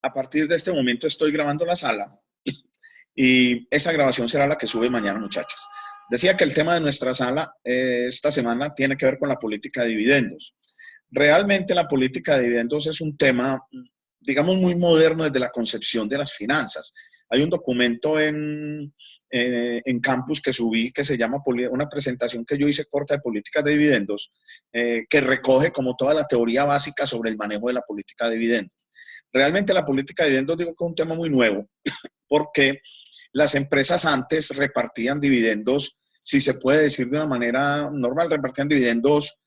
A partir de este momento estoy grabando la sala y esa grabación será la que sube mañana, muchachas. Decía que el tema de nuestra sala esta semana tiene que ver con la política de dividendos. Realmente la política de dividendos es un tema, digamos, muy moderno desde la concepción de las finanzas. Hay un documento en Campus que subí que se llama una presentación que yo hice corta de políticas de dividendos, que recoge como toda la teoría básica sobre el manejo de la política de dividendos. Realmente la política de dividendos digo que es un tema muy nuevo porque las empresas antes repartían dividendos, si se puede decir de una manera normal, repartían dividendos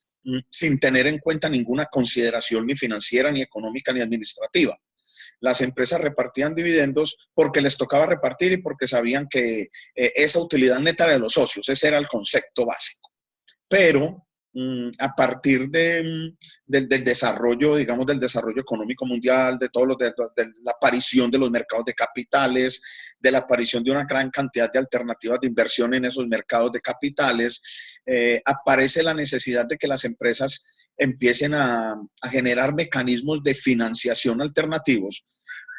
sin tener en cuenta ninguna consideración ni financiera, ni económica, ni administrativa. Las empresas repartían dividendos porque les tocaba repartir y porque sabían que esa utilidad neta de los socios, ese era el concepto básico. Pero a partir del desarrollo, digamos, del desarrollo económico mundial, de la aparición de los mercados de capitales, de la aparición de una gran cantidad de alternativas de inversión en esos mercados de capitales, aparece la necesidad de que las empresas empiecen a generar mecanismos de financiación alternativos.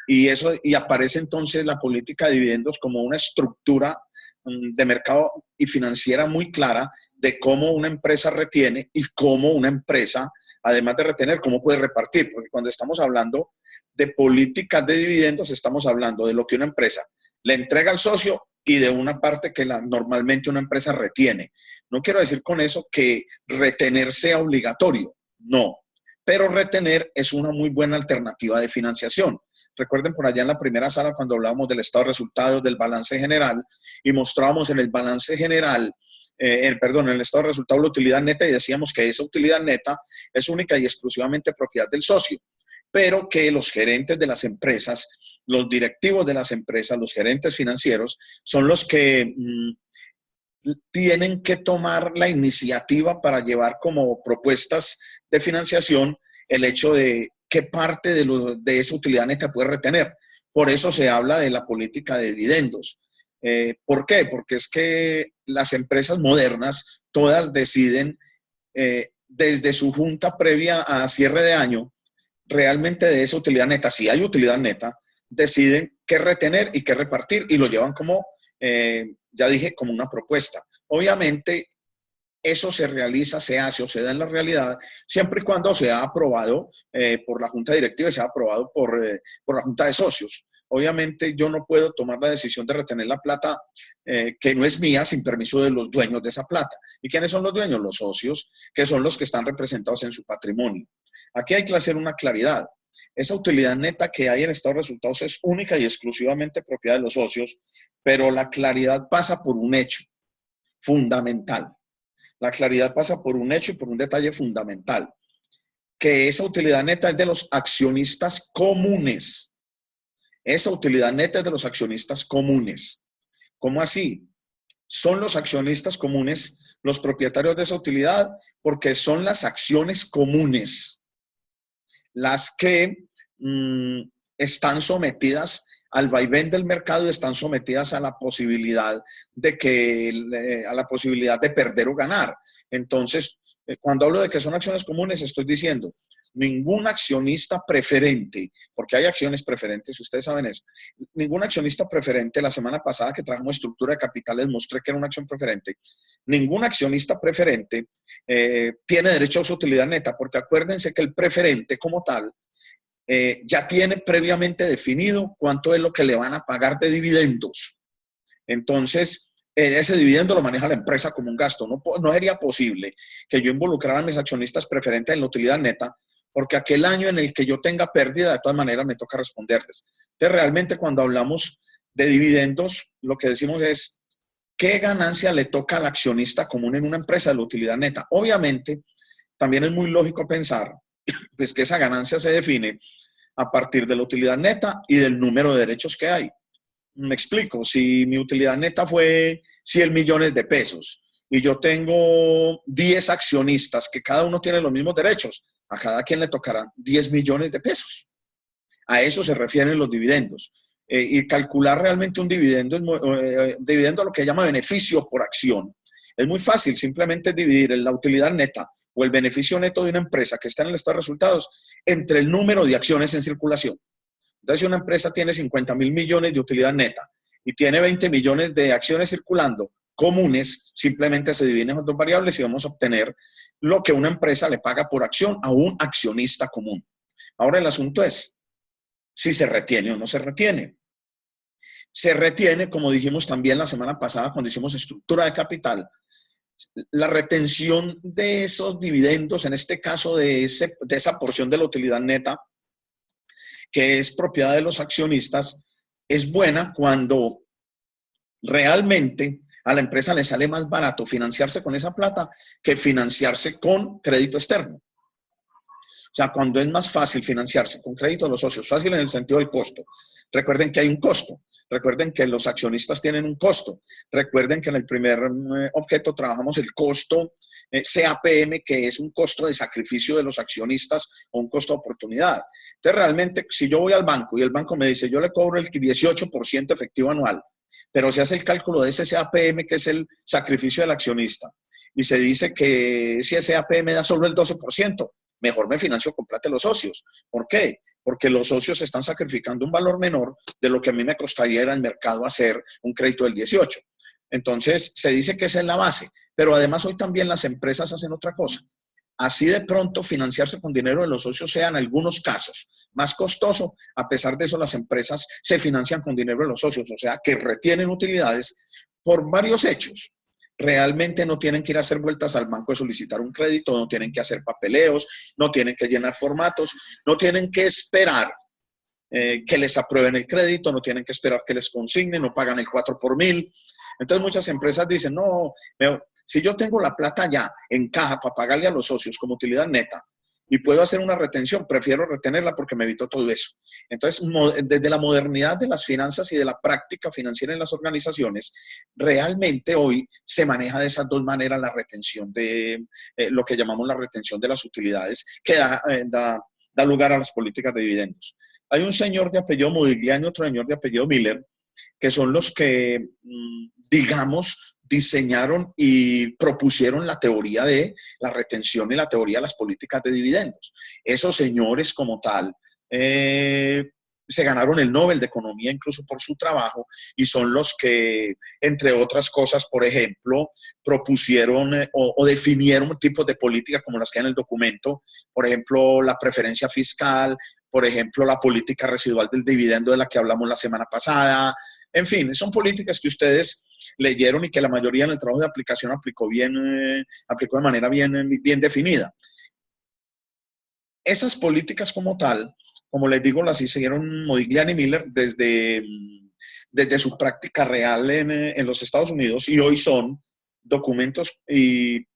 Y aparece entonces la política de dividendos como una estructura de mercado y financiera muy clara de cómo una empresa retiene y cómo una empresa, además de retener, cómo puede repartir. Porque cuando estamos hablando de políticas de dividendos, estamos hablando de lo que una empresa le entrega al socio y de una parte que normalmente una empresa retiene. No quiero decir con eso que retener sea obligatorio, no. Pero retener es una muy buena alternativa de financiación. Recuerden por allá en la primera sala cuando hablábamos del estado de resultados, del balance general, y mostrábamos en el balance general, en el estado de resultados la utilidad neta y decíamos que esa utilidad neta es única y exclusivamente propiedad del socio, pero que los gerentes de las empresas, los directivos de las empresas, los gerentes financieros, son los que tienen que tomar la iniciativa para llevar como propuestas de financiación el hecho de qué parte de esa utilidad neta puede retener. Por eso se habla de la política de dividendos. ¿Por qué? Porque es que las empresas modernas todas deciden desde su junta previa a cierre de año, realmente de esa utilidad neta, si hay utilidad neta, deciden qué retener y qué repartir y lo llevan como, ya dije, como una propuesta. Obviamente, eso se realiza, se hace o se da en la realidad siempre y cuando sea aprobado por la junta directiva y sea aprobado por la junta de socios. Obviamente yo no puedo tomar la decisión de retener la plata que no es mía sin permiso de los dueños de esa plata. ¿Y quiénes son los dueños? Los socios, que son los que están representados en su patrimonio. Aquí hay que hacer una claridad. Esa utilidad neta que hay en estado de resultados es única y exclusivamente propiedad de los socios, pero la claridad pasa por un hecho fundamental. La claridad pasa por un hecho y por un detalle fundamental, que esa utilidad neta es de los accionistas comunes. Esa utilidad neta es de los accionistas comunes. ¿Cómo así? Son los accionistas comunes los propietarios de esa utilidad porque son las acciones comunes las que están sometidas al vaivén del mercado y están sometidas a la posibilidad de perder o ganar. Entonces, cuando hablo de que son acciones comunes, estoy diciendo ningún accionista preferente, porque hay acciones preferentes, ustedes saben eso, ningún accionista preferente, la semana pasada que trabajamos estructura de capitales mostré que era una acción preferente, ningún accionista preferente tiene derecho a su utilidad neta, porque acuérdense que el preferente como tal ya tiene previamente definido cuánto es lo que le van a pagar de dividendos. Entonces, ese dividendo lo maneja la empresa como un gasto. No sería posible que yo involucrara a mis accionistas preferentes en la utilidad neta, porque aquel año en el que yo tenga pérdida, de todas maneras me toca responderles. Entonces, realmente cuando hablamos de dividendos, lo que decimos es, ¿qué ganancia le toca al accionista común en una empresa de la utilidad neta? Obviamente, también es muy lógico pensar pues que esa ganancia se define a partir de la utilidad neta y del número de derechos que hay. Me explico, si mi utilidad neta fue 100 millones de pesos y yo tengo 10 accionistas que cada uno tiene los mismos derechos, a cada quien le tocarán 10 millones de pesos. A eso se refieren los dividendos. Y calcular realmente un dividendo, dividendo lo que llama beneficio por acción. Es muy fácil, simplemente dividir la utilidad neta o el beneficio neto de una empresa que está en el estado de resultados entre el número de acciones en circulación. Entonces, si una empresa tiene 50.000 millones de utilidad neta y tiene 20 millones de acciones circulando comunes, simplemente se dividen en dos variables y vamos a obtener lo que una empresa le paga por acción a un accionista común. Ahora el asunto es si se retiene o no se retiene. Se retiene, como dijimos también la semana pasada cuando hicimos estructura de capital, la retención de esos dividendos, en este caso de esa porción de la utilidad neta, que es propiedad de los accionistas, es buena cuando realmente a la empresa le sale más barato financiarse con esa plata que financiarse con crédito externo. O sea, cuando es más fácil financiarse con crédito de los socios, fácil en el sentido del costo. Recuerden que hay un costo, recuerden que los accionistas tienen un costo, recuerden que en el primer objeto trabajamos el costo CAPM, que es un costo de sacrificio de los accionistas o un costo de oportunidad. Entonces, realmente, si yo voy al banco y el banco me dice, yo le cobro el 18% efectivo anual, pero se hace el cálculo de ese CAPM, que es el sacrificio del accionista, y se dice que si ese CAPM da solo el 12%, mejor me financio con plata de los socios. ¿Por qué? Porque los socios están sacrificando un valor menor de lo que a mí me costaría ir al mercado a hacer un crédito del 18. Entonces, se dice que esa es la base, pero además hoy también las empresas hacen otra cosa. Así de pronto financiarse con dinero de los socios sea en algunos casos más costoso, a pesar de eso las empresas se financian con dinero de los socios, o sea que retienen utilidades por varios hechos. Realmente no tienen que ir a hacer vueltas al banco a solicitar un crédito, no tienen que hacer papeleos, no tienen que llenar formatos, no tienen que esperar que les aprueben el crédito, no tienen que esperar que les consignen, no pagan el 4 por 1000. Entonces muchas empresas dicen, no, si yo tengo la plata ya en caja para pagarle a los socios como utilidad neta y puedo hacer una retención, prefiero retenerla porque me evito todo eso. Entonces, desde la modernidad de las finanzas y de la práctica financiera en las organizaciones, realmente hoy se maneja de esas dos maneras la retención de lo que llamamos la retención de las utilidades, que da lugar a las políticas de dividendos. Hay un señor de apellido Modigliani y otro señor de apellido Miller, que son los que, digamos, diseñaron y propusieron la teoría de la retención y la teoría de las políticas de dividendos. Esos señores como tal se ganaron el Nobel de Economía incluso por su trabajo y son los que, entre otras cosas, por ejemplo, propusieron o definieron tipos de políticas como las que hay en el documento, por ejemplo, la preferencia fiscal, por ejemplo, la política residual del dividendo de la que hablamos la semana pasada. En fin, son políticas que ustedes leyeron y que la mayoría en el trabajo de aplicación aplicó de manera bien definida. Esas políticas como tal, como les digo, las hicieron Modigliani y Miller desde su práctica real en los Estados Unidos y hoy son documentos y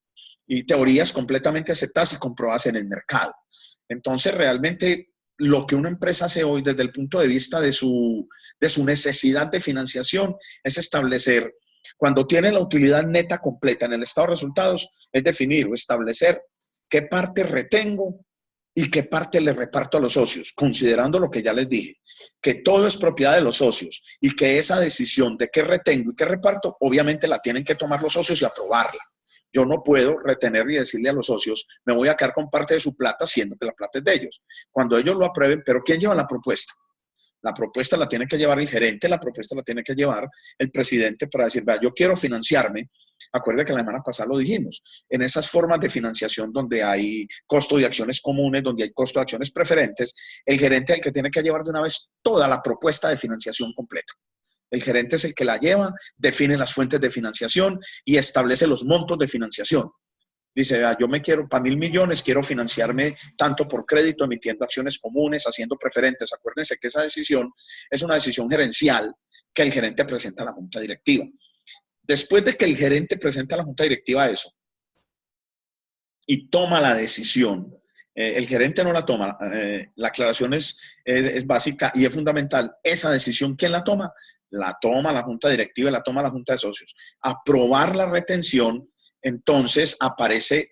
teorías completamente aceptadas y comprobadas en el mercado. Entonces, realmente lo que una empresa hace hoy desde el punto de vista de su necesidad de financiación es establecer, cuando tiene la utilidad neta completa en el estado de resultados, es definir o establecer qué parte retengo y qué parte le reparto a los socios, considerando lo que ya les dije, que todo es propiedad de los socios y que esa decisión de qué retengo y qué reparto, obviamente la tienen que tomar los socios y aprobarla. Yo no puedo retener y decirle a los socios, me voy a quedar con parte de su plata, siendo que la plata es de ellos. Cuando ellos lo aprueben, pero ¿quién lleva la propuesta? La propuesta la tiene que llevar el gerente, la propuesta la tiene que llevar el presidente para decir, vea, yo quiero financiarme. Acuérdense que la semana pasada lo dijimos, en esas formas de financiación donde hay costo de acciones comunes, donde hay costo de acciones preferentes, el gerente es el que tiene que llevar de una vez toda la propuesta de financiación completa. El gerente es el que la lleva, define las fuentes de financiación y establece los montos de financiación. Dice, yo me quiero, para 1.000 millones, quiero financiarme tanto por crédito, emitiendo acciones comunes, haciendo preferentes. Acuérdense que esa decisión es una decisión gerencial que el gerente presenta a la junta directiva. Después de que el gerente presenta a la junta directiva eso y toma la decisión, el gerente no la toma, la aclaración es básica y es fundamental. Esa decisión, ¿quién la toma? La toma la junta directiva y la toma la junta de socios. Aprobar la retención, entonces aparece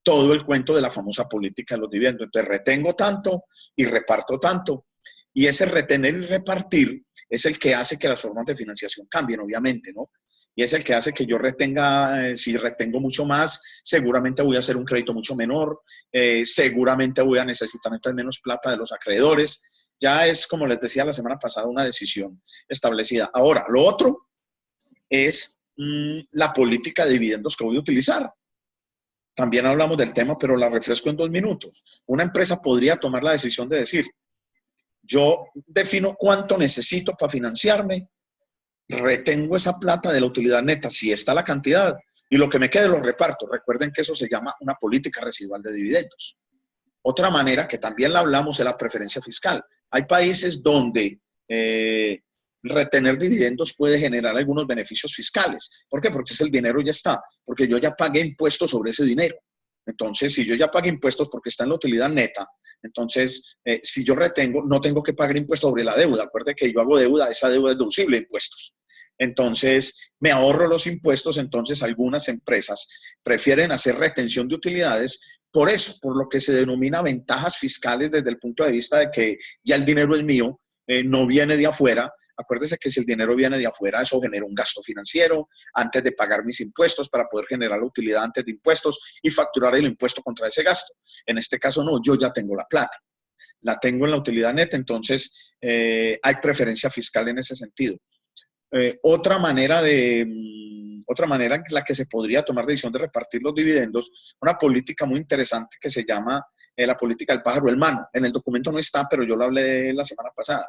todo el cuento de la famosa política de los dividendos. Entonces retengo tanto y reparto tanto. Y ese retener y repartir es el que hace que las formas de financiación cambien, obviamente, ¿no? Y es el que hace que yo retenga, si retengo mucho más, seguramente voy a hacer un crédito mucho menor, seguramente voy a necesitar entonces menos plata de los acreedores. ya es, como les decía la semana pasada, una decisión establecida. Ahora, lo otro es la política de dividendos que voy a utilizar. También hablamos del tema, pero la refresco en 2 minutos. Una empresa podría tomar la decisión de decir, yo defino cuánto necesito para financiarme, retengo esa plata de la utilidad neta, si está la cantidad, y lo que me quede lo reparto. Recuerden que eso se llama una política residual de dividendos. Otra manera, que también la hablamos, es la preferencia fiscal. Hay países donde retener dividendos puede generar algunos beneficios fiscales. ¿Por qué? Porque el dinero ya está, porque yo ya pagué impuestos sobre ese dinero. Entonces, si yo ya pagué impuestos porque está en la utilidad neta, entonces, si yo retengo, no tengo que pagar impuestos sobre la deuda. Acuérdense que yo hago deuda, esa deuda es deducible de impuestos. Entonces, me ahorro los impuestos. Entonces, algunas empresas prefieren hacer retención de utilidades por eso, por lo que se denomina ventajas fiscales desde el punto de vista de que ya el dinero es mío, no viene de afuera. Acuérdese que si el dinero viene de afuera, eso genera un gasto financiero antes de pagar mis impuestos para poder generar la utilidad antes de impuestos y facturar el impuesto contra ese gasto. En este caso no, yo ya tengo la plata, la tengo en la utilidad neta, entonces hay preferencia fiscal en ese sentido. Otra manera en la que se podría tomar decisión de repartir los dividendos, una política muy interesante que se llama la política del pájaro hermano. En el documento no está, pero yo lo hablé la semana pasada.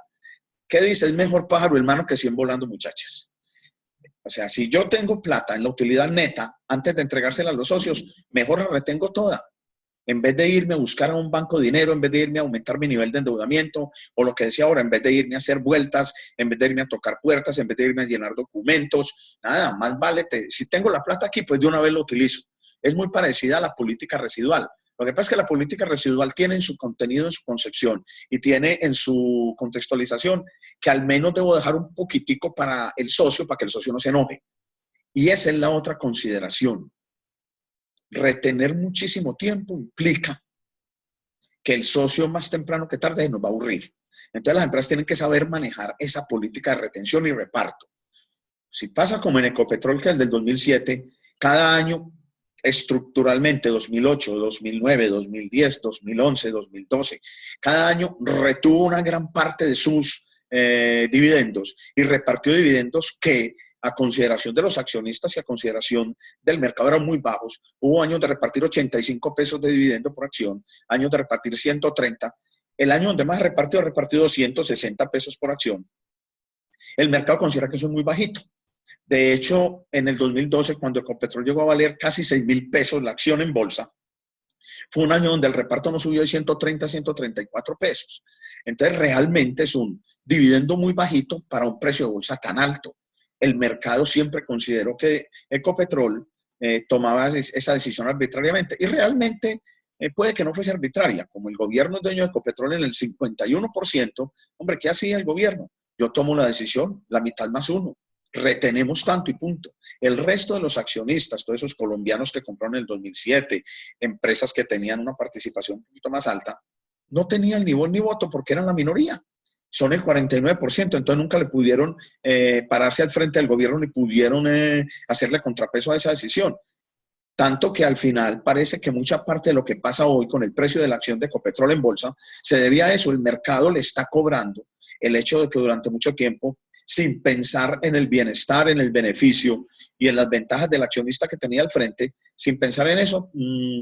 ¿Qué dice? Es mejor pájaro hermano que 100 volando, muchachos. O sea, si yo tengo plata en la utilidad neta, antes de entregársela a los socios, mejor la retengo toda. En vez de irme a buscar a un banco de dinero, en vez de irme a aumentar mi nivel de endeudamiento, o lo que decía ahora, en vez de irme a hacer vueltas, en vez de irme a tocar puertas, en vez de irme a llenar documentos, nada, más vale, si tengo la plata aquí, pues de una vez lo utilizo. Es muy parecida a la política residual. Lo que pasa es que la política residual tiene en su contenido, en su concepción, y tiene en su contextualización, que al menos debo dejar un poquitico para el socio, para que el socio no se enoje. Y esa es la otra consideración. Retener muchísimo tiempo implica que el socio más temprano que tarde nos va a aburrir. Entonces las empresas tienen que saber manejar esa política de retención y reparto. Si pasa como en Ecopetrol, que es del 2007, cada año estructuralmente, 2008, 2009, 2010, 2011, 2012, cada año retuvo una gran parte de sus dividendos y repartió dividendos que a consideración de los accionistas y a consideración del mercado eran muy bajos. Hubo años de repartir 85 pesos de dividendo por acción, años de repartir 130. El año donde más repartido 260 pesos por acción. El mercado considera que eso es muy bajito. De hecho, en el 2012, cuando Ecopetrol llegó a valer casi 6.000 pesos la acción en bolsa, fue un año donde el reparto no subió de 130 a 134 pesos. Entonces, realmente es un dividendo muy bajito para un precio de bolsa tan alto. El mercado siempre consideró que Ecopetrol tomaba esa decisión arbitrariamente. Y realmente puede que no fuese arbitraria. Como el gobierno es dueño de Ecopetrol en el 51%, hombre, ¿qué hacía el gobierno? Yo tomo la decisión, la mitad más uno. Retenemos tanto y punto. El resto de los accionistas, todos esos colombianos que compraron en el 2007, empresas que tenían una participación un poquito más alta, no tenían ni voz ni voto porque eran la minoría. Son el 49%, entonces nunca le pudieron pararse al frente del gobierno ni pudieron hacerle contrapeso a esa decisión. Tanto que al final parece que mucha parte de lo que pasa hoy con el precio de la acción de Ecopetrol en bolsa se debía a eso. El mercado le está cobrando el hecho de que durante mucho tiempo, sin pensar en el bienestar, en el beneficio y en las ventajas del accionista que tenía al frente, sin pensar en eso,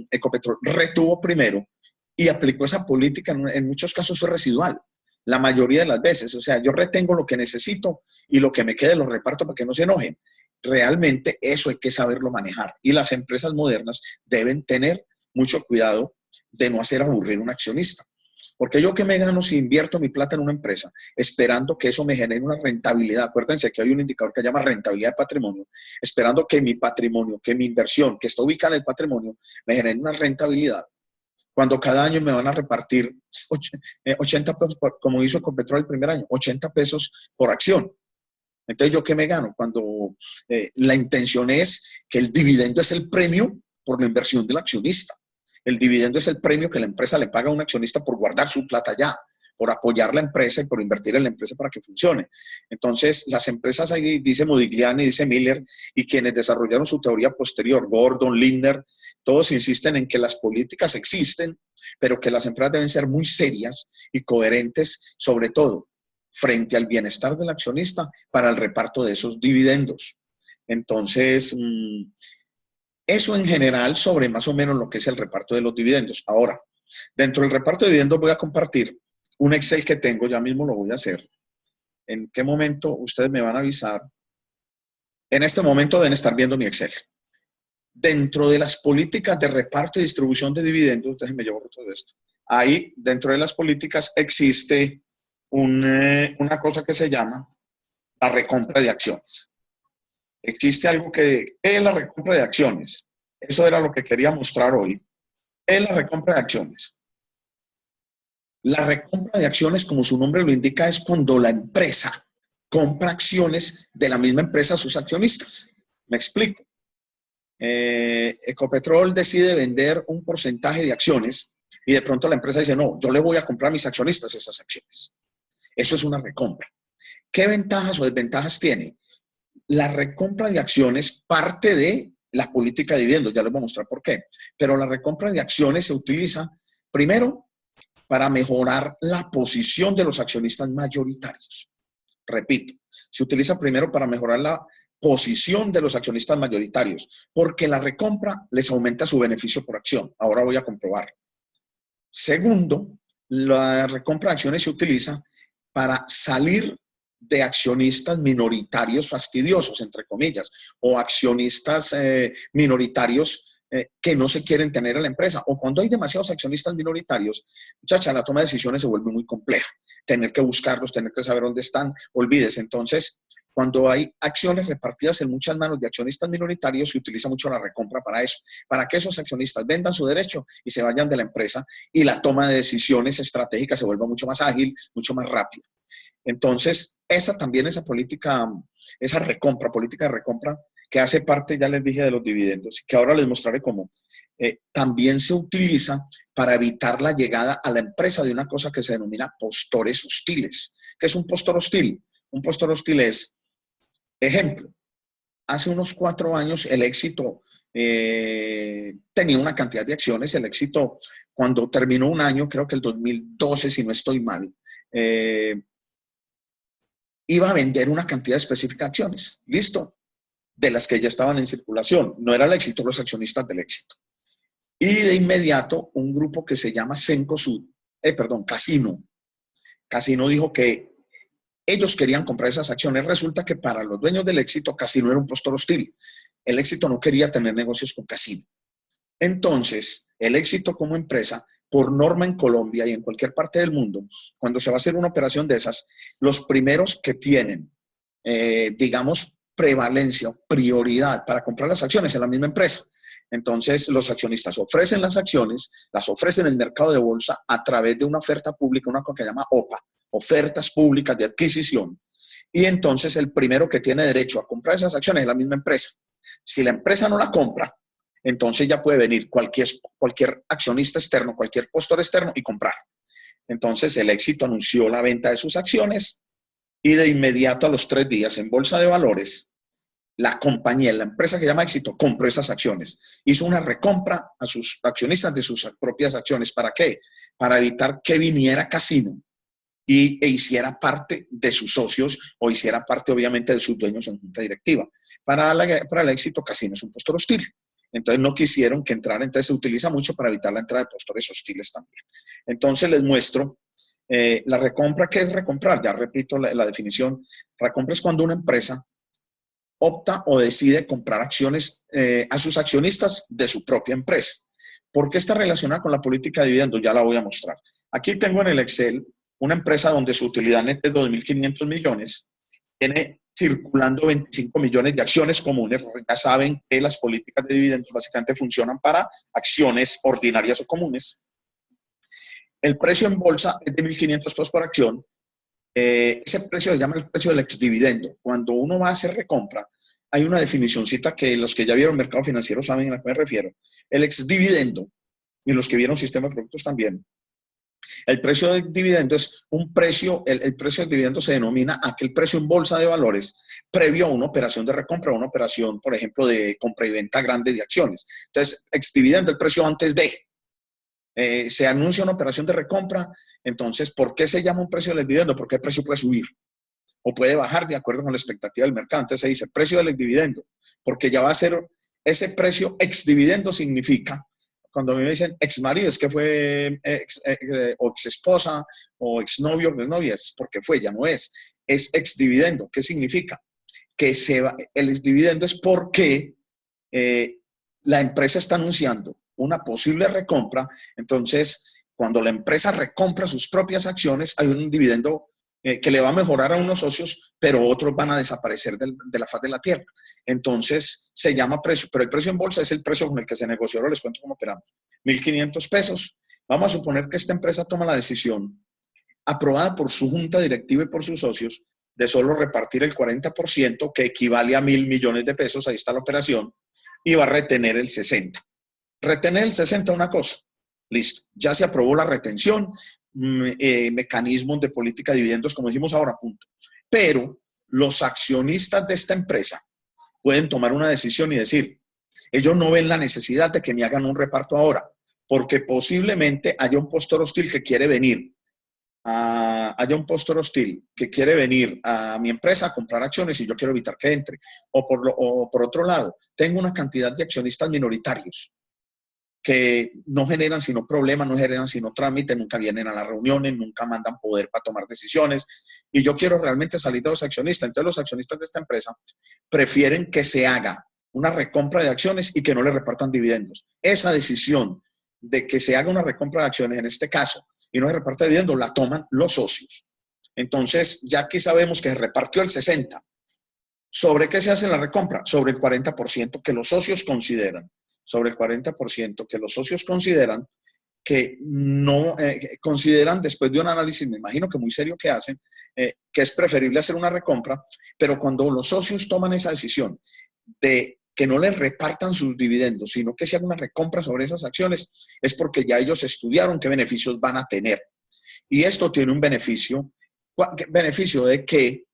Ecopetrol retuvo primero y aplicó esa política. En muchos casos fue residual. La mayoría de las veces, o sea, yo retengo lo que necesito y lo que me quede lo reparto para que no se enojen. Realmente eso hay que saberlo manejar y las empresas modernas deben tener mucho cuidado de no hacer aburrir a un accionista. Porque yo, ¿qué me gano si invierto mi plata en una empresa esperando que eso me genere una rentabilidad? Acuérdense que hay un indicador que se llama rentabilidad de patrimonio, esperando que mi patrimonio, que mi inversión, que está ubicada en el patrimonio, me genere una rentabilidad. Cuando cada año me van a repartir 80 pesos, como hizo Ecopetrol el primer año, 80 pesos por acción. Entonces, ¿yo qué me gano? Cuando la intención es que el dividendo es el premio por la inversión del accionista. El dividendo es el premio que la empresa le paga a un accionista por guardar su plata allá, por apoyar la empresa y por invertir en la empresa para que funcione. Entonces, las empresas, ahí dice Modigliani, dice Miller, y quienes desarrollaron su teoría posterior, Gordon, Lindner, todos insisten en que las políticas existen, pero que las empresas deben ser muy serias y coherentes, sobre todo frente al bienestar del accionista para el reparto de esos dividendos. Entonces, eso en general sobre más o menos lo que es el reparto de los dividendos. Ahora, dentro del reparto de dividendos voy a compartir un Excel que tengo, ya mismo lo voy a hacer. ¿En qué momento ustedes me van a avisar? En este momento deben estar viendo mi Excel. Dentro de las políticas de reparto y distribución de dividendos, déjenme llevar todo esto. Ahí, dentro de las políticas, existe una cosa que se llama la recompra de acciones. Existe algo que es la recompra de acciones. Eso era lo que quería mostrar hoy. Es la recompra de acciones. La recompra de acciones, como su nombre lo indica, es cuando la empresa compra acciones de la misma empresa a sus accionistas. Me explico. Ecopetrol decide vender un porcentaje de acciones y de pronto la empresa dice, no, yo le voy a comprar a mis accionistas esas acciones. Eso es una recompra. ¿Qué ventajas o desventajas tiene? La recompra de acciones parte de la política de dividendos, ya les voy a mostrar por qué, pero la recompra de acciones se utiliza primero para mejorar la posición de los accionistas mayoritarios. Repito, se utiliza primero para mejorar la posición de los accionistas mayoritarios, porque la recompra les aumenta su beneficio por acción. Ahora voy a comprobar. Segundo, la recompra de acciones se utiliza para salir de accionistas minoritarios fastidiosos, entre comillas, o accionistas minoritarios que no se quieren tener en la empresa. O cuando hay demasiados accionistas minoritarios, muchacha, la toma de decisiones se vuelve muy compleja. Tener que buscarlos, tener que saber dónde están, olvídese. Entonces, cuando hay acciones repartidas en muchas manos de accionistas minoritarios, se utiliza mucho la recompra para eso, para que esos accionistas vendan su derecho y se vayan de la empresa y la toma de decisiones estratégicas se vuelva mucho más ágil, mucho más rápida. Entonces, esa política, política de recompra, que hace parte, ya les dije, de los dividendos, que ahora les mostraré cómo, también se utiliza para evitar la llegada a la empresa de una cosa que se denomina postores hostiles. ¿Qué es un postor hostil? Un postor hostil es, ejemplo, hace unos 4 años el Éxito tenía una cantidad de acciones. El Éxito, cuando terminó un año, creo que el 2012, si no estoy mal, iba a vender una cantidad específica de acciones, listo, de las que ya estaban en circulación. No era el Éxito, los accionistas del Éxito. Y de inmediato, un grupo que se llama Casino. Casino dijo que ellos querían comprar esas acciones. Resulta que para los dueños del Éxito, Casino era un postor hostil. El Éxito no quería tener negocios con Casino. Entonces, el Éxito como empresa, por norma en Colombia y en cualquier parte del mundo, cuando se va a hacer una operación de esas, los primeros que tienen, digamos, prevalencia o prioridad para comprar las acciones es la misma empresa. Entonces, los accionistas ofrecen las acciones, las ofrecen en el mercado de bolsa a través de una oferta pública, una cosa que se llama OPA, ofertas públicas de adquisición. Y entonces, el primero que tiene derecho a comprar esas acciones es la misma empresa. Si la empresa no la compra, entonces ya puede venir cualquier accionista externo, cualquier postor externo y comprar. Entonces, el Éxito anunció la venta de sus acciones y de inmediato a los 3 días en Bolsa de Valores, la compañía, la empresa que se llama Éxito, compró esas acciones. Hizo una recompra a sus accionistas de sus propias acciones. ¿Para qué? Para evitar que viniera Casino e hiciera parte de sus socios o hiciera parte, obviamente, de sus dueños en junta directiva. Para el Éxito, Casino es un postor hostil. Entonces, no quisieron que entrara. Entonces, se utiliza mucho para evitar la entrada de postores hostiles también. Entonces, les muestro la recompra. ¿Qué es recomprar? Ya repito la definición. Recompra es cuando una empresa opta o decide comprar acciones a sus accionistas de su propia empresa. ¿Por qué está relacionada con la política de dividendos? Ya la voy a mostrar. Aquí tengo en el Excel una empresa donde su utilidad neta es 2.500 millones, tiene circulando 25 millones de acciones comunes. Ya saben que las políticas de dividendos básicamente funcionan para acciones ordinarias o comunes. El precio en bolsa es de 1.500 pesos por acción. Ese precio se llama el precio del exdividendo. Cuando uno va a hacer recompra, hay una definicióncita que los que ya vieron mercado financiero saben a qué me refiero. El exdividendo, y los que vieron sistema de productos también, El precio del dividendo es un precio, el precio del dividendo se denomina aquel precio en bolsa de valores previo a una operación de recompra, una operación, por ejemplo, de compra y venta grande de acciones. Entonces, exdividendo, el precio antes de, se anuncia una operación de recompra. Entonces, ¿por qué se llama un precio del dividendo? Porque el precio puede subir o puede bajar de acuerdo con la expectativa del mercado. Entonces se dice precio del dividendo, porque ya va a ser ese precio exdividendo. Significa, cuando me dicen ex marido, es que fue o ex esposa o ex novio o ex novia, es porque fue, ya no es ex dividendo. ¿Qué significa? Que el ex dividendo es porque la empresa está anunciando una posible recompra. Entonces, cuando la empresa recompra sus propias acciones, hay un dividendo que le va a mejorar a unos socios, pero otros van a desaparecer de la faz de la tierra. Entonces, se llama precio, pero el precio en bolsa es el precio con el que se negoció. Ahora les cuento cómo operamos. 1.500 pesos. Vamos a suponer que esta empresa toma la decisión, aprobada por su junta directiva y por sus socios, de solo repartir el 40%, que equivale a 1.000 millones de pesos, ahí está la operación, y va a retener el 60%. Retener el 60% una cosa, listo, ya se aprobó la retención, mecanismos de política de dividendos, como dijimos ahora, punto. Pero los accionistas de esta empresa pueden tomar una decisión y decir, ellos no ven la necesidad de que me hagan un reparto ahora, porque posiblemente haya un postor hostil que quiere venir a mi empresa a comprar acciones y yo quiero evitar que entre. O por otro lado, tengo una cantidad de accionistas minoritarios que no generan sino problemas, no generan sino trámites, nunca vienen a las reuniones, nunca mandan poder para tomar decisiones, y yo quiero realmente salir de los accionistas. Entonces los accionistas de esta empresa prefieren que se haga una recompra de acciones y que no le repartan dividendos. Esa decisión de que se haga una recompra de acciones, en este caso, y no se reparte dividendos, la toman los socios. Entonces, ya aquí sabemos que se repartió el 60%. ¿Sobre qué se hace la recompra? Sobre el 40% que los socios consideran. Sobre el 40% que los socios consideran que no, consideran después de un análisis, me imagino que muy serio que hacen, que es preferible hacer una recompra, pero cuando los socios toman esa decisión de que no les repartan sus dividendos, sino que se haga una recompra sobre esas acciones, es porque ya ellos estudiaron qué beneficios van a tener. Y esto tiene un beneficio de que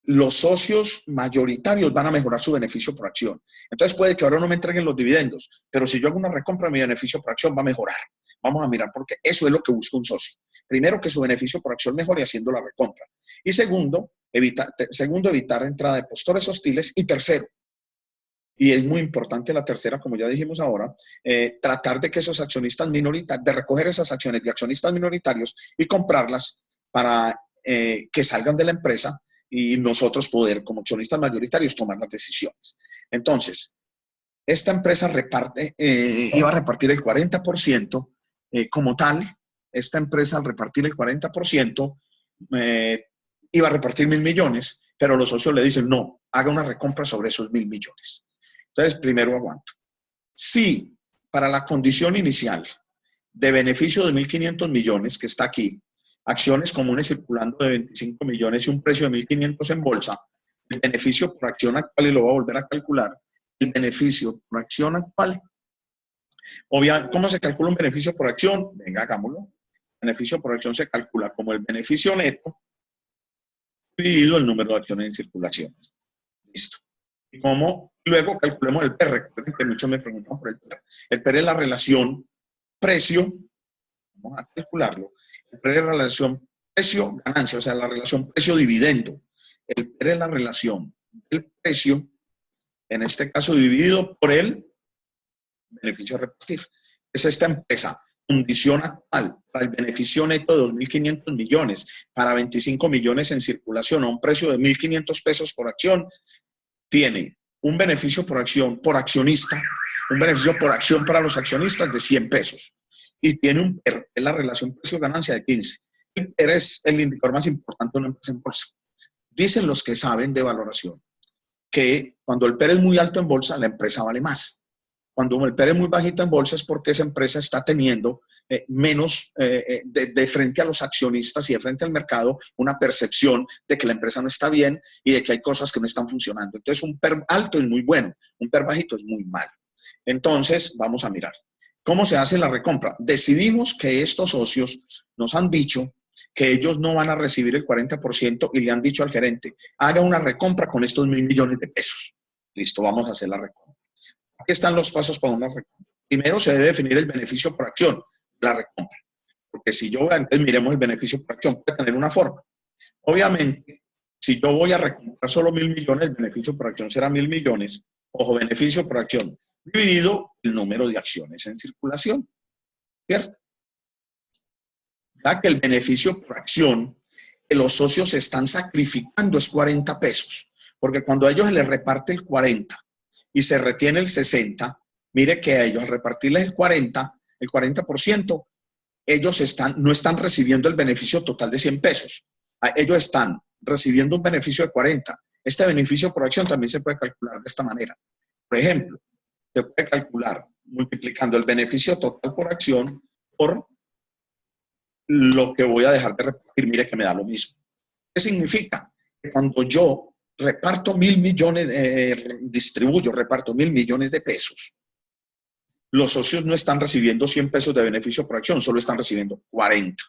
los socios mayoritarios van a mejorar su beneficio por acción. Entonces puede que ahora no me entreguen los dividendos, pero si yo hago una recompra, mi beneficio por acción va a mejorar. Vamos a mirar, porque eso es lo que busca un socio. Primero, que su beneficio por acción mejore haciendo la recompra. Y segundo, evitar entrada de postores hostiles. Y tercero, y es muy importante la tercera, como ya dijimos ahora, tratar de que esos accionistas minoritarios, de recoger esas acciones de accionistas minoritarios y comprarlas para que salgan de la empresa y nosotros poder, como accionistas mayoritarios, tomar las decisiones. Entonces, esta empresa iba a repartir el 40% como tal. Esta empresa, al repartir el 40%, iba a repartir 1.000 millones, pero los socios le dicen, no, haga una recompra sobre esos 1.000 millones. Entonces, primero aguanto. Si para la condición inicial de beneficio de 1.500 millones, que está aquí, acciones comunes circulando de 25 millones y un precio de 1.500 en bolsa, el beneficio por acción actual, y lo voy a volver a calcular, el beneficio por acción actual, obviamente, ¿cómo se calcula un beneficio por acción? Venga, hagámoslo. El beneficio por acción se calcula como el beneficio neto dividido el número de acciones en circulación. Listo. Y como luego calculemos el PER. Recuerden que muchos me preguntan por el PER. El PER es la relación precio, vamos a calcularlo, el PER es la relación precio-ganancia, o sea, la relación precio-dividendo. El PER es la relación del precio, en este caso dividido por el beneficio a repartir. Es esta empresa, condición actual, para el beneficio neto de 2.500 millones, para 25 millones en circulación, a un precio de 1.500 pesos por acción, tiene un beneficio por acción, por accionista, un beneficio por acción para los accionistas de 100 pesos. Y tiene un PER, es la relación precio-ganancia, de 15. El PER es el indicador más importante de una empresa en bolsa. Dicen los que saben de valoración que cuando el PER es muy alto en bolsa, la empresa vale más. Cuando el PER es muy bajito en bolsa es porque esa empresa está teniendo menos, de frente a los accionistas y de frente al mercado, una percepción de que la empresa no está bien y de que hay cosas que no están funcionando. Entonces, un PER alto es muy bueno, un PER bajito es muy malo. Entonces, vamos a mirar. ¿Cómo se hace la recompra? Decidimos que estos socios nos han dicho que ellos no van a recibir el 40% y le han dicho al gerente, haga una recompra con estos 1.000 millones de pesos. Listo, vamos a hacer la recompra. Aquí están los pasos para una recompra. Primero se debe definir el beneficio por acción, la recompra. Porque si yo, entonces miremos el beneficio por acción, puede tener una forma. Obviamente, si yo voy a recomprar solo 1.000 millones, el beneficio por acción será 1.000 millones. Ojo, beneficio por acción dividido el número de acciones en circulación, ¿cierto? Ya que el beneficio por acción que los socios están sacrificando es 40 pesos, porque cuando a ellos se les reparte el 40 y se retiene el 60, mire que a ellos al repartirles el 40%, ellos no están recibiendo el beneficio total de 100 pesos. Ellos están recibiendo un beneficio de 40. Este beneficio por acción también se puede calcular de esta manera. Por ejemplo, se puede calcular multiplicando el beneficio total por acción por lo que voy a dejar de repartir. Mire que me da lo mismo. ¿Qué significa? Que cuando yo reparto 1.000 millones, reparto 1.000 millones de pesos, los socios no están recibiendo 100 pesos de beneficio por acción, solo están recibiendo 40.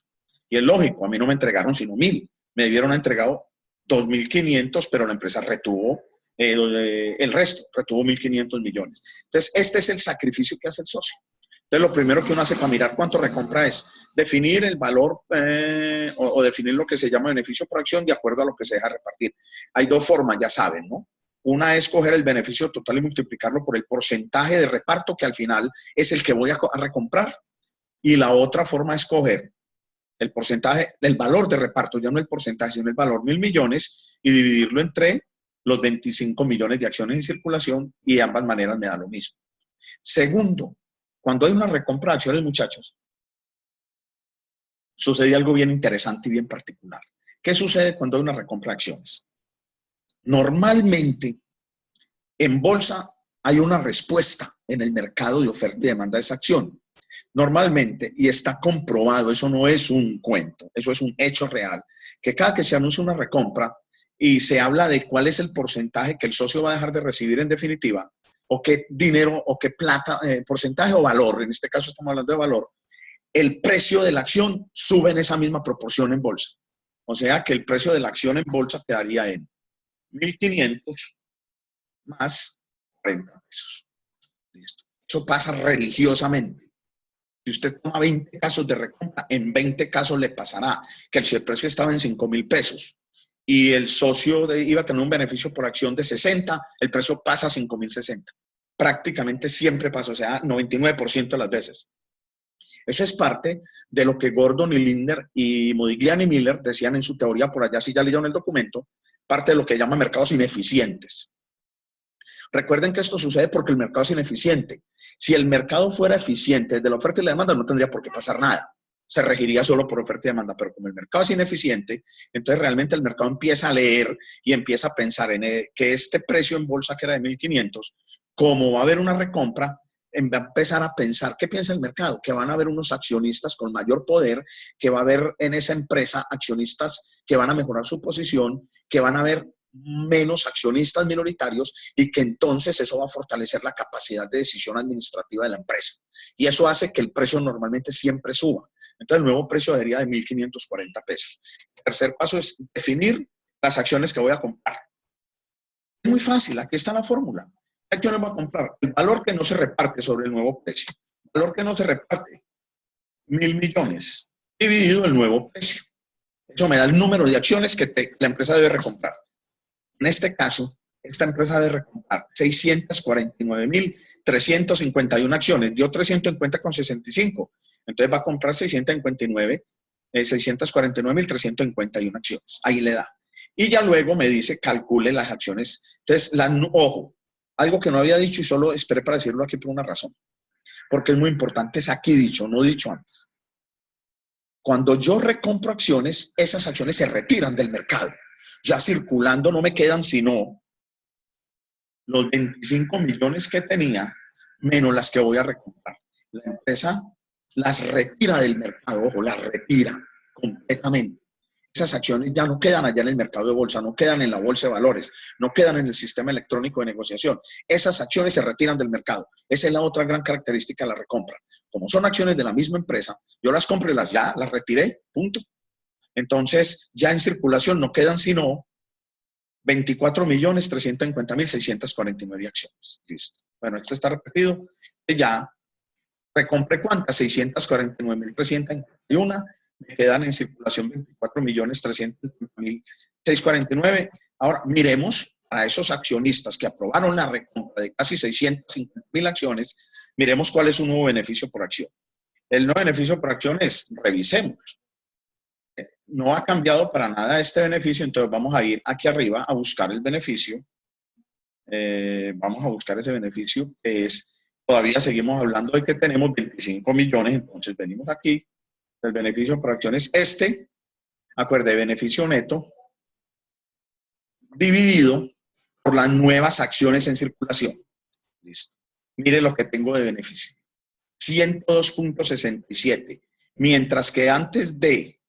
Y es lógico, a mí no me entregaron sino 1.000. Me debieron entregado 2.500, pero la empresa retuvo el resto, retuvo 1.500 millones. Entonces, este es el sacrificio que hace el socio. Entonces, lo primero que uno hace para mirar cuánto recompra es definir el valor o definir lo que se llama beneficio por acción de acuerdo a lo que se deja repartir. Hay dos formas, ya saben, ¿no? Una es coger el beneficio total y multiplicarlo por el porcentaje de reparto que al final es el que voy a recomprar. Y la otra forma es coger el porcentaje, el valor de reparto, ya no el porcentaje, sino el valor, 1.000 millones, y dividirlo entre los 25 millones de acciones en circulación, y de ambas maneras me da lo mismo. Segundo, cuando hay una recompra de acciones, muchachos, sucede algo bien interesante y bien particular. ¿Qué sucede cuando hay una recompra de acciones? Normalmente, en bolsa hay una respuesta en el mercado de oferta y demanda de esa acción. Normalmente, y está comprobado, eso no es un cuento, eso es un hecho real, que cada que se anuncia una recompra y se habla de cuál es el porcentaje que el socio va a dejar de recibir en definitiva, o qué dinero, o qué plata, porcentaje o valor, en este caso estamos hablando de valor, el precio de la acción sube en esa misma proporción en bolsa. O sea que el precio de la acción en bolsa quedaría en 1.500 más 40 pesos. Listo. Eso pasa religiosamente. Si usted toma 20 casos de recompra, en 20 casos le pasará que si el precio estaba en 5.000 pesos y el socio iba a tener un beneficio por acción de 60, el precio pasa a 5.060. Prácticamente siempre pasa, o sea, 99% de las veces. Eso es parte de lo que Gordon y Lindner y Modigliani y Miller decían en su teoría por allá, si ya leyeron el documento, parte de lo que llama mercados ineficientes. Recuerden que esto sucede porque el mercado es ineficiente. Si el mercado fuera eficiente desde la oferta y la demanda, no tendría por qué pasar nada. Se regiría solo por oferta y demanda, pero como el mercado es ineficiente, entonces realmente el mercado empieza a leer y empieza a pensar en que este precio en bolsa que era de 1.500, como va a haber una recompra, va a empezar a pensar, ¿qué piensa el mercado? Que van a haber unos accionistas con mayor poder, que va a haber en esa empresa accionistas que van a mejorar su posición, que van a haber menos accionistas minoritarios y que entonces eso va a fortalecer la capacidad de decisión administrativa de la empresa. Y eso hace que el precio normalmente siempre suba. Entonces el nuevo precio sería de 1.540 pesos. El tercer paso es definir las acciones que voy a comprar. Es muy fácil, aquí está la fórmula. ¿Qué acciones voy a comprar? El valor que no se reparte sobre el nuevo precio. El valor que no se reparte, 1.000 millones, dividido el nuevo precio. Eso me da el número de acciones que la empresa debe recomprar. En este caso, esta empresa debe recomprar 649.351 acciones, dio 350,65. Entonces va a comprar 649.351 acciones. Ahí le da. Y ya luego me dice, calcule las acciones. Entonces, ojo, algo que no había dicho y solo esperé para decirlo aquí por una razón. Porque es muy importante, es aquí dicho, no dicho antes. Cuando yo recompro acciones, esas acciones se retiran del mercado. Ya circulando no me quedan sino los 25 millones que tenía, menos las que voy a recomprar. La empresa las retira del mercado, ojo, las retira completamente. esas acciones ya no quedan allá en el mercado de bolsa, no quedan en la bolsa de valores, no quedan en el sistema electrónico de negociación. Esas acciones se retiran del mercado. Esa es la otra gran característica de la recompra. Como son acciones de la misma empresa, yo las compro y las retiré, punto. Entonces, ya en circulación no quedan sino 24.350.649 acciones. Listo. Bueno, esto está repetido. Ya recompré cuántas, 649.351. Me quedan en circulación 24.350.649. Ahora, miremos a esos accionistas que aprobaron la recompra de casi 650.000 acciones, miremos cuál es su nuevo beneficio por acción. El nuevo beneficio por acción es, revisemos, no ha cambiado para nada este beneficio, entonces vamos a ir aquí arriba a buscar el beneficio. Vamos a buscar ese beneficio, que es, todavía seguimos hablando de que tenemos 25 millones, entonces venimos aquí, el beneficio por acción es este, acuerde, beneficio neto, dividido por las nuevas acciones en circulación. Listo. Mire lo que tengo de beneficio. 102.67, mientras que antes de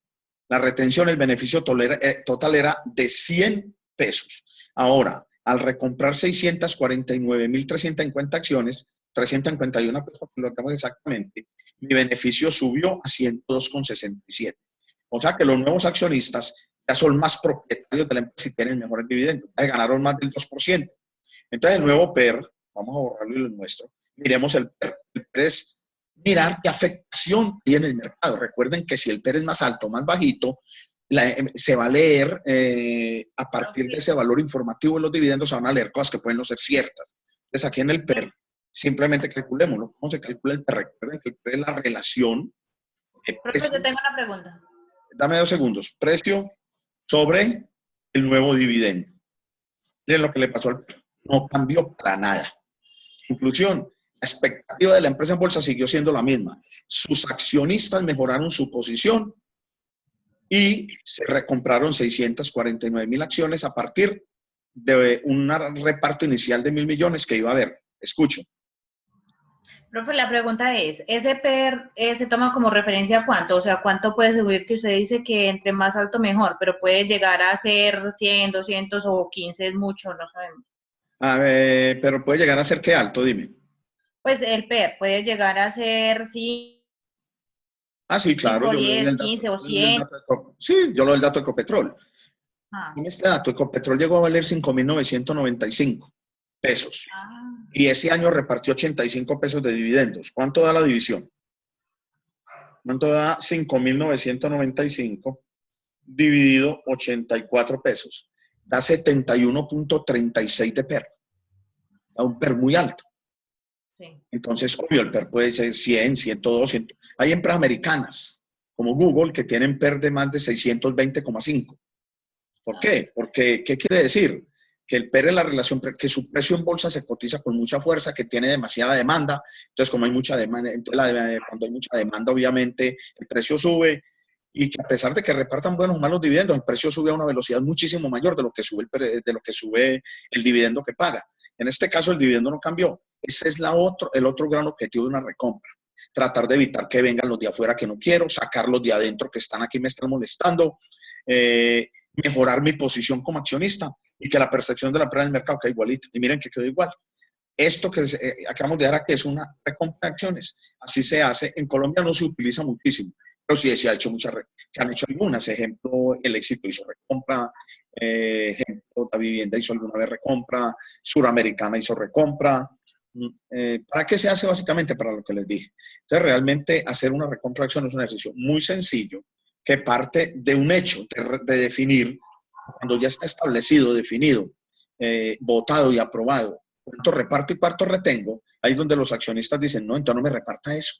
la retención el beneficio total era de 100 pesos. Ahora, al recomprar 649.350 acciones, 351 pesos, lo tenemos exactamente, mi beneficio subió a 102.67. O sea que los nuevos accionistas ya son más propietarios de la empresa y tienen mejores dividendos. Ya ganaron más del 2%. Entonces, el nuevo PER, vamos a borrarlo y lo nuestro, miremos el PER. El PER es mirar qué afectación tiene el mercado. Recuerden que si el PER es más alto o más bajito, se va a leer a partir de ese valor informativo de los dividendos, se van a leer cosas que pueden no ser ciertas. Entonces, aquí en el PER, simplemente calculémoslo. ¿Cómo se calcula el PER? Recuerden que el PER es la relación. Profe, yo tengo una pregunta. Dame 2 segundos. Precio sobre el nuevo dividendo. Miren lo que le pasó al PER. No cambió para nada. Conclusión, la expectativa de la empresa en bolsa siguió siendo la misma. Sus accionistas mejoraron su posición y se recompraron 649.000 acciones a partir de un reparto inicial de 1.000 millones que iba a haber. Escucho. Profe, la pregunta es, ¿ese PER se toma como referencia a cuánto? O sea, ¿cuánto puede subir? Que usted dice que entre más alto mejor, pero puede llegar a ser 100, 200 o 15 es mucho, no sabemos. A ver, pero puede llegar a ser qué alto, dime. Pues el PER puede llegar a ser 5, Ah, sí, claro, yo le doy 10, el 15 dato. o 100. Sí, yo le doy el dato de Ecopetrol. Ah, En este dato, Ecopetrol llegó a valer 5.995 pesos. ah. Y ese año repartió 85 pesos de dividendos. ¿Cuánto da la división? ¿Cuánto da 5.995 dividido 84 pesos? Da 71.36 de PER. Da un PER muy alto. Sí. Entonces, obvio, el PER puede ser 100, 102, 100. Hay empresas americanas, como Google, que tienen PER de más de 620,5. ¿Por qué? Porque, ¿qué quiere decir? Que el PER es la relación, que su precio en bolsa se cotiza con mucha fuerza, que tiene demasiada demanda. Entonces, como hay mucha demanda, cuando hay mucha demanda, obviamente, el precio sube. Y que a pesar de que repartan buenos o malos dividendos, el precio sube a una velocidad muchísimo mayor de lo que sube el dividendo que paga. En este caso, el dividendo no cambió. Ese es el otro gran objetivo de una recompra. Tratar de evitar que vengan los de afuera que no quiero, sacarlos de adentro que están aquí me están molestando, mejorar mi posición como accionista y que la percepción de la empresa del mercado quede igualita. Y miren que quedó igual. Esto que acabamos de dar aquí es una recompra de acciones. Así se hace. En Colombia no se utiliza muchísimo, pero sí se han hecho algunas. Ejemplo, el Éxito hizo recompra, ejemplo, La Vivienda hizo alguna vez recompra, Suramericana hizo recompra. ¿Para qué se hace? Básicamente para lo que les dije. Entonces, realmente hacer una recompra de acciones es un ejercicio muy sencillo que parte de un hecho, de definir, cuando ya está establecido, definido, votado y aprobado, cuánto reparto y cuánto retengo, ahí es donde los accionistas dicen, no, entonces no me reparta eso.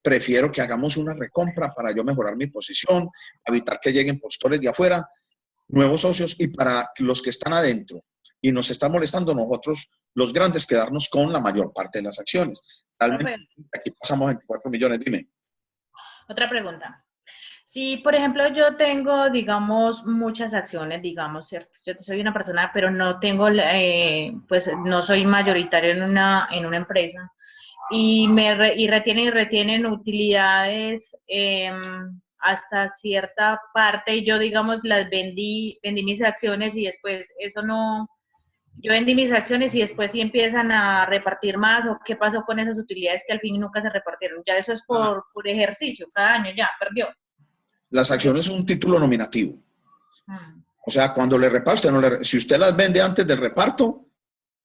Prefiero que hagamos una recompra para yo mejorar mi posición, evitar que lleguen postores de afuera, nuevos socios, y para los que están adentro y nos están molestando, nosotros, los grandes, quedarnos con la mayor parte de las acciones. Realmente, aquí pasamos 24 millones, dime. Otra pregunta. Si, por ejemplo, yo tengo, digamos, muchas acciones, digamos, ¿cierto? Yo soy una persona, pero no tengo, pues, no soy mayoritario en una empresa y retienen utilidades hasta cierta parte y yo, digamos, vendí mis acciones y después eso no, yo vendí mis acciones y después sí empiezan a repartir más, o qué pasó con esas utilidades que al fin nunca se repartieron. Ya eso es por ejercicio, cada año ya, perdió. Las acciones son un título nominativo. Mm. O sea, cuando le reparte, si usted las vende antes del reparto,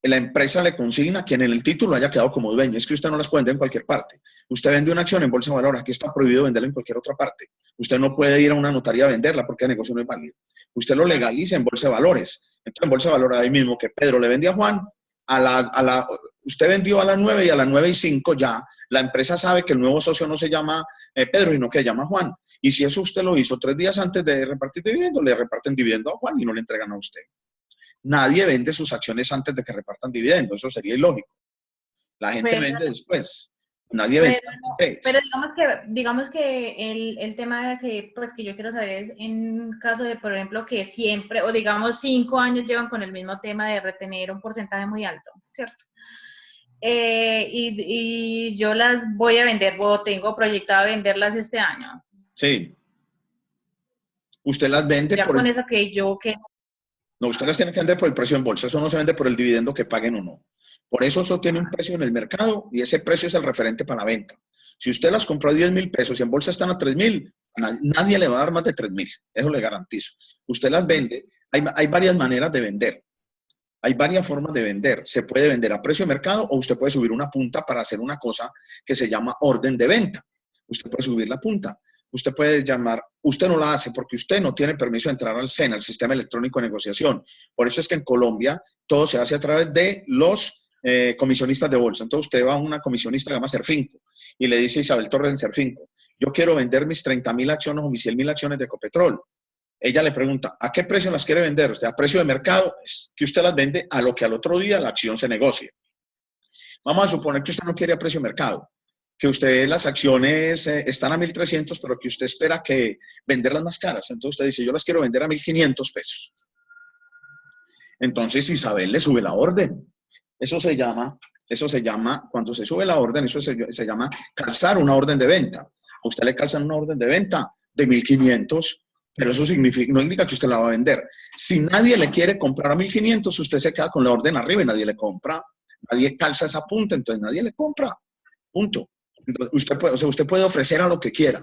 la empresa le consigna a quien en el título haya quedado como dueño. Es que usted no las puede vender en cualquier parte. Usted vende una acción en bolsa de valores, aquí está prohibido venderla en cualquier otra parte. Usted no puede ir a una notaría a venderla porque el negocio no es válido. Usted lo legaliza en bolsa de valores. Entonces, en bolsa de valores, ahí mismo que Pedro le vendía a Juan, usted vendió a las 9 y a las 9:05 ya la empresa sabe que el nuevo socio no se llama Pedro, sino que se llama Juan. Y si eso usted lo hizo 3 días antes de repartir dividendo, le reparten dividendo a Juan y no le entregan a usted. Nadie vende sus acciones antes de que repartan dividendos, eso sería ilógico. La gente vende después. Nadie vende antes. Pero digamos que el tema de que, pues, que yo quiero saber es en caso de, por ejemplo, que siempre, o digamos 5 años llevan con el mismo tema de retener un porcentaje muy alto, ¿cierto? Y yo las voy a vender, o tengo proyectado venderlas este año. Sí. Usted las vende ya por con eso que yo... No, usted las tiene que vender por el precio en bolsa. Eso no se vende por el dividendo que paguen o no. Por eso tiene un precio en el mercado y ese precio es el referente para la venta. Si usted las compró a 10.000 pesos y en bolsa están a 3.000, nadie le va a dar más de 3.000. Eso le garantizo. Usted las vende. Hay varias maneras de vender. Hay varias formas de vender. Se puede vender a precio de mercado o usted puede subir una punta para hacer una cosa que se llama orden de venta. Usted puede subir la punta. Usted puede llamar, usted no la hace porque usted no tiene permiso de entrar al SENA, el Sistema Electrónico de Negociación. Por eso es que en Colombia todo se hace a través de los comisionistas de bolsa. Entonces usted va a una comisionista que se llama Serfinco y le dice a Isabel Torres en Serfinco, yo quiero vender mis 30.000 acciones o mis 100.000 acciones de Ecopetrol. Ella le pregunta, ¿a qué precio las quiere vender? Usted, a precio de mercado, es que usted las vende a lo que al otro día la acción se negocie. Vamos a suponer que usted no quiere a precio de mercado, que usted las acciones están a 1.300, pero que usted espera que venderlas más caras. Entonces usted dice, yo las quiero vender a 1.500 pesos. Entonces Isabel le sube la orden. Eso se llama, cuando se sube la orden, eso se llama calzar una orden de venta. A usted le calzan una orden de venta de 1.500, pero eso no indica que usted la va a vender. Si nadie le quiere comprar a 1.500, usted se queda con la orden arriba y nadie le compra. Nadie calza esa punta, entonces nadie le compra. Punto. Entonces, usted puede ofrecer a lo que quiera.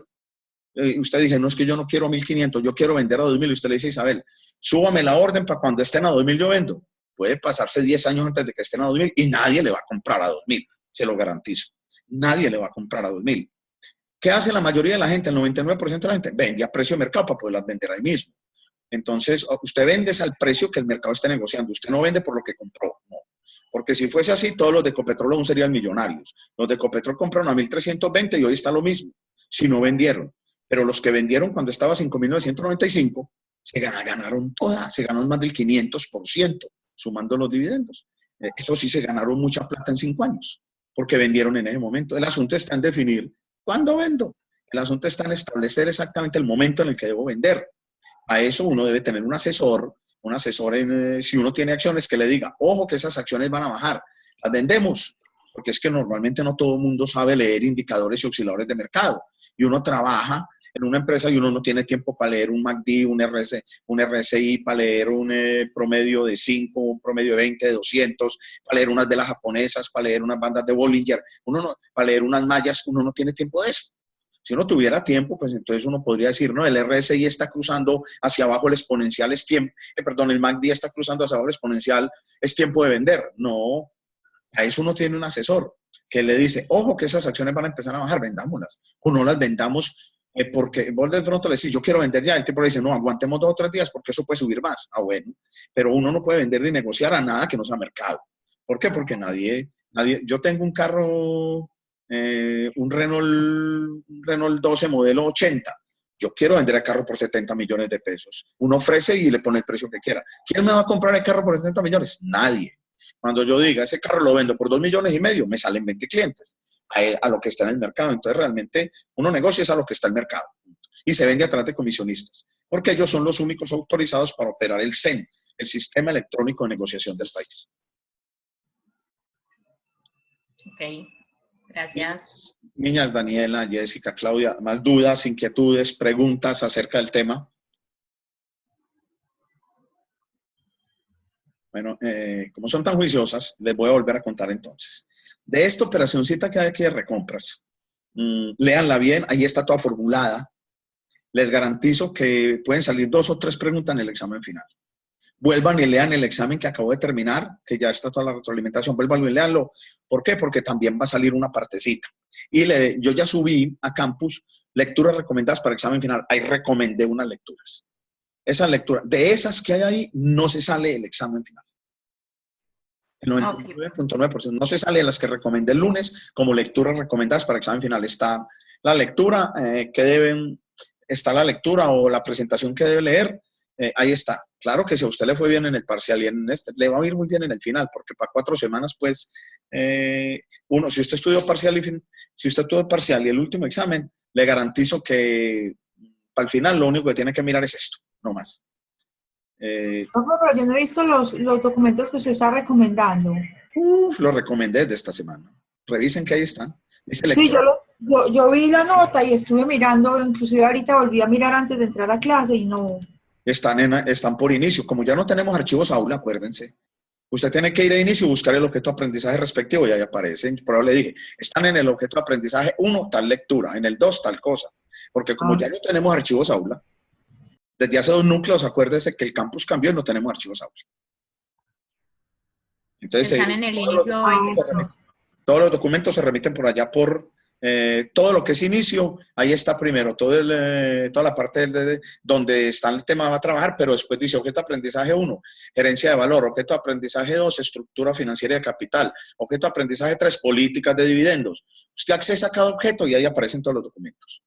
Usted dice, no, es que yo no quiero 1.500, yo quiero vender a 2.000. Y usted le dice, Isabel, súbame la orden para cuando estén a 2.000 yo vendo. Puede pasarse 10 años antes de que estén a 2.000 y nadie le va a comprar a 2.000. Se lo garantizo. Nadie le va a comprar a 2.000. ¿Qué hace la mayoría de la gente? El 99% de la gente vende a precio de mercado para poderlas vender ahí mismo. Entonces, usted vende al precio que el mercado esté negociando. Usted no vende por lo que compró, no. Porque si fuese así, todos los de Ecopetrol aún serían millonarios. Los de Ecopetrol compraron a 1.320 y hoy está lo mismo, si no vendieron. Pero los que vendieron cuando estaba a 5.995, se ganaron todas, se ganaron más del 500%, sumando los dividendos. Eso sí, se ganaron mucha plata en 5 años, porque vendieron en ese momento. El asunto está en definir cuándo vendo. El asunto está en establecer exactamente el momento en el que debo vender. A eso uno debe tener un asesor si uno tiene acciones que le diga, ojo que esas acciones van a bajar, las vendemos, porque es que normalmente no todo el mundo sabe leer indicadores y osciladores de mercado, y uno trabaja en una empresa y uno no tiene tiempo para leer un MACD, un RSI, para leer un promedio de 5, un promedio de 20, de 200, para leer unas velas japonesas, para leer unas bandas de Bollinger, para leer unas mallas, uno no tiene tiempo de eso. Si uno tuviera tiempo, pues entonces uno podría decir, no, el RSI está cruzando hacia abajo, el exponencial es tiempo, el MACD está cruzando hacia abajo, el exponencial es tiempo de vender. No, a eso uno tiene un asesor que le dice, ojo que esas acciones van a empezar a bajar, vendámoslas. O no las vendamos porque vos de pronto le decís, yo quiero vender ya, el tipo le dice, no, aguantemos 2 o 3 días porque eso puede subir más. Ah, bueno, pero uno no puede vender ni negociar a nada que no sea mercado. ¿Por qué? Porque yo tengo un carro, un Renault 12 modelo 80. Yo quiero vender el carro por 70 millones de pesos. Uno ofrece y le pone el precio que quiera. ¿Quién me va a comprar el carro por 70 millones? Nadie. Cuando yo diga, ese carro lo vendo por 2,5 millones, me salen 20 clientes a lo que está en el mercado. Entonces, realmente, uno negocia es a lo que está en el mercado. Y se vende a través de comisionistas, porque ellos son los únicos autorizados para operar el SEN, el Sistema Electrónico de Negociación del país. Ok. Gracias. Niñas, Daniela, Jessica, Claudia, ¿más dudas, inquietudes, preguntas acerca del tema? Bueno, como son tan juiciosas, les voy a volver a contar entonces. De esta operacioncita que hay aquí de recompras, léanla bien, ahí está toda formulada. Les garantizo que pueden salir 2 o 3 preguntas en el examen final. Vuelvan y lean el examen que acabo de terminar, que ya está toda la retroalimentación, vuelvan y leanlo. ¿Por qué? Porque también va a salir una partecita. Y yo ya subí a Campus lecturas recomendadas para examen final. Ahí recomendé unas lecturas. Esas lecturas, de esas que hay ahí, no se sale el examen final. El 99.9%. No se sale de las que recomendé el lunes como lecturas recomendadas para examen final. Está la lectura está la lectura o la presentación que debe leer. Ahí está. Claro que si a usted le fue bien en el parcial y en este, le va a ir muy bien en el final, porque para 4 semanas, pues, si usted estudió parcial y el último examen, le garantizo que para el final lo único que tiene que mirar es esto, no más. Pero yo no he visto los documentos que usted está recomendando. Lo recomendé de esta semana. Revisen que ahí están. Sí, yo vi la nota y estuve mirando, inclusive ahorita volví a mirar antes de entrar a clase y no. Están por inicio. Como ya no tenemos archivos aula, acuérdense. Usted tiene que ir a inicio y buscar el objeto de aprendizaje respectivo y ahí aparece. Por eso le dije, están en el objeto de aprendizaje 1, tal lectura, en el 2, tal cosa. Porque como ya no tenemos archivos aula, desde hace 2 núcleos, acuérdese que el campus cambió y no tenemos archivos aula. Entonces, están en el inicio. Todos los documentos se remiten por allá por todo lo que es inicio, ahí está primero, toda la parte donde está el tema va a trabajar, pero después dice objeto de aprendizaje 1, gerencia de valor, objeto de aprendizaje 2, estructura financiera de capital, objeto de aprendizaje 3, políticas de dividendos. Usted accesa a cada objeto y ahí aparecen todos los documentos.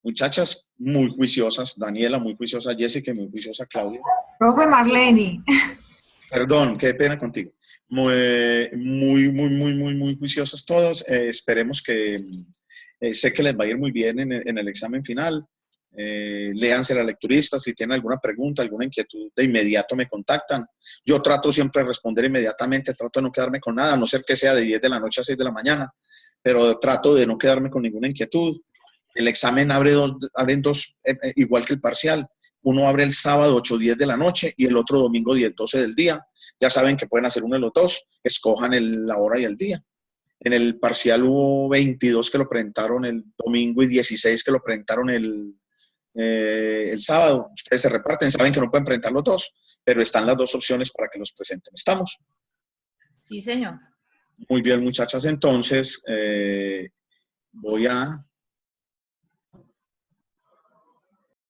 Muchachas muy juiciosas, Daniela muy juiciosa, Jessica muy juiciosa, Claudia. Profe Marlene. Perdón, qué pena contigo. Muy juiciosos todos. Esperemos que, sé que les va a ir muy bien en el examen final. Léanse la lecturista, si tienen alguna pregunta, alguna inquietud, de inmediato me contactan. Yo trato siempre de responder inmediatamente, trato de no quedarme con nada, a no ser que sea de 10 de la noche a 6 de la mañana, pero trato de no quedarme con ninguna inquietud. El examen abren dos, igual que el parcial. Uno abre el sábado 8 o 10 de la noche y el otro domingo 10, 12 del día. Ya saben que pueden hacer uno de los dos, escojan la hora y el día. En el parcial hubo 22 que lo presentaron el domingo y 16 que lo presentaron el sábado. Ustedes se reparten, saben que no pueden presentar los dos, pero están las 2 opciones para que los presenten. ¿Estamos? Sí, señor. Muy bien, muchachas. Entonces, voy a